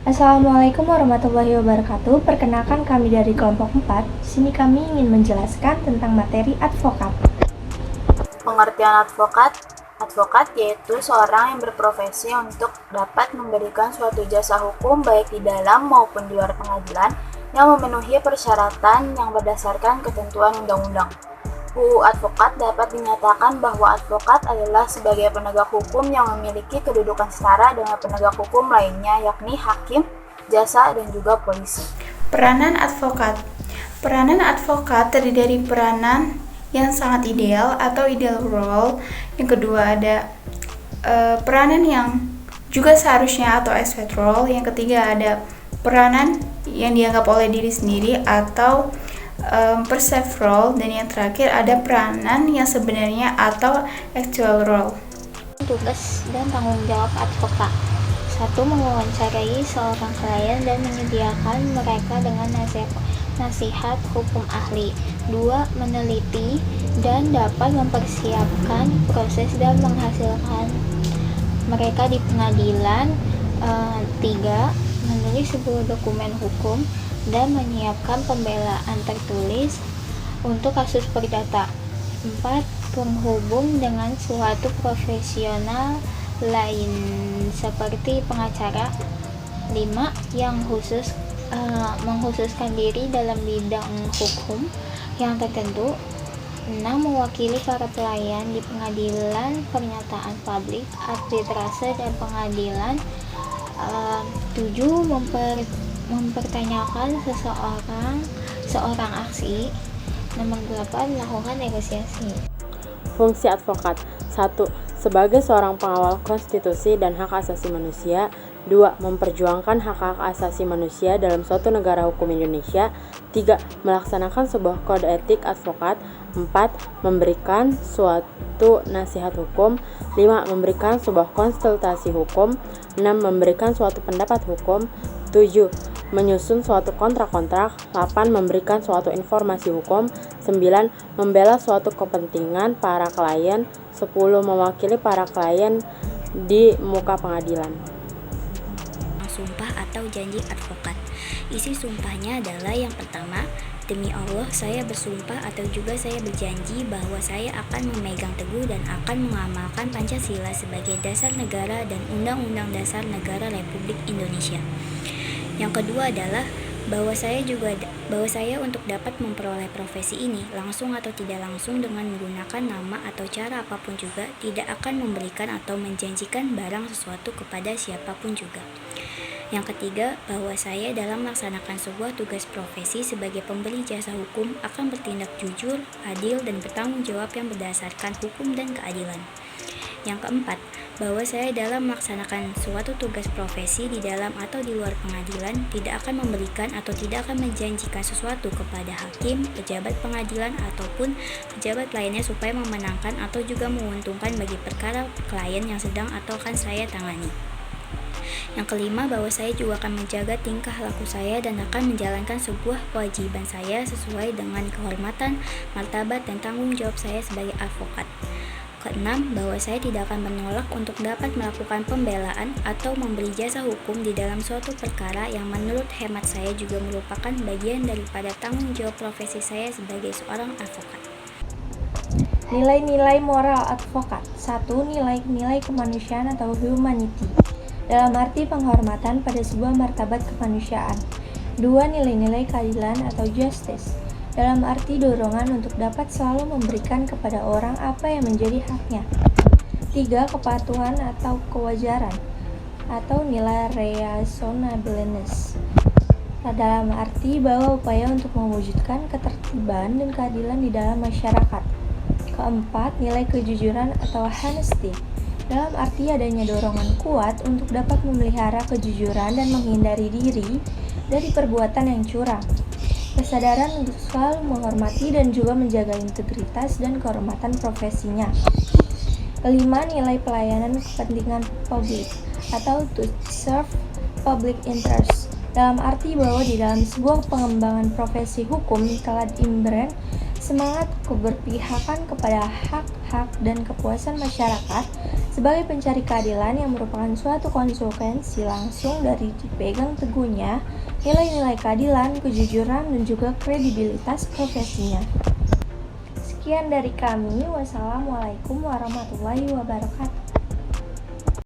Assalamualaikum warahmatullahi wabarakatuh. Perkenalkan kami dari kelompok 4. Di sini kami ingin menjelaskan tentang materi advokat. Pengertian advokat. Advokat yaitu seorang yang berprofesi untuk dapat memberikan suatu jasa hukum baik di dalam maupun di luar pengadilan yang memenuhi persyaratan yang berdasarkan ketentuan undang-undang. UU Advokat dapat dinyatakan bahwa advokat adalah sebagai penegak hukum yang memiliki kedudukan setara dengan penegak hukum lainnya, yakni hakim, jasa, dan juga polisi. Peranan advokat. Peranan advokat terdiri dari peranan yang sangat ideal atau ideal role. Yang kedua ada peranan yang juga seharusnya atau expected role. Yang ketiga ada peranan yang dianggap oleh diri sendiri atau perceived role, dan yang terakhir ada peranan yang sebenarnya atau actual role. Tugas dan tanggung jawab advokat. 1. Mewawancarai seorang klien dan menyediakan mereka dengan nasihat hukum ahli. 2. Meneliti dan dapat mempersiapkan proses dan menghasilkan mereka di pengadilan. 3. Menulis sebuah dokumen hukum dan menyiapkan pembelaan tertulis untuk kasus perdata. 4. Penghubung dengan suatu profesional lain seperti pengacara. 5. Yang mengkhususkan diri dalam bidang hukum yang tertentu. 6. Mewakili para pelayan di pengadilan, pernyataan publik, arbitrase, dan pengadilan. 7. Mempertanyakan seorang aksi. Nomor 8. Melakukan negosiasi. Fungsi advokat. 1. Sebagai seorang pengawal konstitusi dan hak asasi manusia. 2. Memperjuangkan hak-hak asasi manusia dalam suatu negara hukum Indonesia. 3. Melaksanakan sebuah kode etik advokat. 4. Memberikan suatu nasihat hukum. 5. Memberikan sebuah konsultasi hukum. 6. Memberikan suatu pendapat hukum. 7. Menyusun suatu kontrak-kontrak. 8. Memberikan suatu informasi hukum. 9. Membela suatu kepentingan para klien. 10. Mewakili para klien di muka pengadilan. Sumpah atau janji advokat. Isi sumpahnya adalah yang pertama, demi Allah saya bersumpah atau juga saya berjanji bahwa saya akan memegang teguh dan akan mengamalkan Pancasila sebagai dasar negara dan Undang-Undang Dasar Negara Republik Indonesia. Yang kedua adalah bahwa saya untuk dapat memperoleh profesi ini langsung atau tidak langsung dengan menggunakan nama atau cara apapun juga tidak akan memberikan atau menjanjikan barang sesuatu kepada siapapun juga. Yang ketiga, bahwa saya dalam melaksanakan sebuah tugas profesi sebagai pemberi jasa hukum akan bertindak jujur, adil, dan bertanggung jawab yang berdasarkan hukum dan keadilan. Yang keempat, bahwa saya dalam melaksanakan suatu tugas profesi di dalam atau di luar pengadilan tidak akan memberikan atau tidak akan menjanjikan sesuatu kepada hakim, pejabat pengadilan, ataupun pejabat lainnya supaya memenangkan atau juga menguntungkan bagi perkara klien yang sedang atau akan saya tangani. Yang kelima, bahwa saya juga akan menjaga tingkah laku saya dan akan menjalankan sebuah kewajiban saya sesuai dengan kehormatan, martabat, dan tanggung jawab saya sebagai advokat. Keenam, bahwa saya tidak akan menolak untuk dapat melakukan pembelaan atau memberi jasa hukum di dalam suatu perkara yang menurut hemat saya juga merupakan bagian daripada tanggung jawab profesi saya sebagai seorang advokat. Nilai-nilai moral advokat. 1. Nilai-nilai kemanusiaan atau humanity, dalam arti penghormatan pada sebuah martabat kemanusiaan. 2. Nilai-nilai keadilan atau justice, dalam arti dorongan untuk dapat selalu memberikan kepada orang apa yang menjadi haknya. 3. Kepatuhan atau kewajaran, atau nilai reasonableness, dalam arti bahwa upaya untuk mewujudkan ketertiban dan keadilan di dalam masyarakat. 4. Nilai kejujuran atau honesty, dalam arti adanya dorongan kuat untuk dapat memelihara kejujuran dan menghindari diri dari perbuatan yang curang. Kesadaran untuk selalu menghormati dan juga menjaga integritas dan kehormatan profesinya. 5. Nilai pelayanan kepentingan publik atau to serve public interest, dalam arti bahwa di dalam sebuah pengembangan profesi hukum telah diimbreng semangat keberpihakan kepada hak-hak dan kepuasan masyarakat sebagai pencari keadilan yang merupakan suatu konsekuensi langsung dari dipegang teguhnya nilai-nilai keadilan, kejujuran, dan juga kredibilitas profesinya. Sekian dari kami. Wassalamualaikum warahmatullahi wabarakatuh.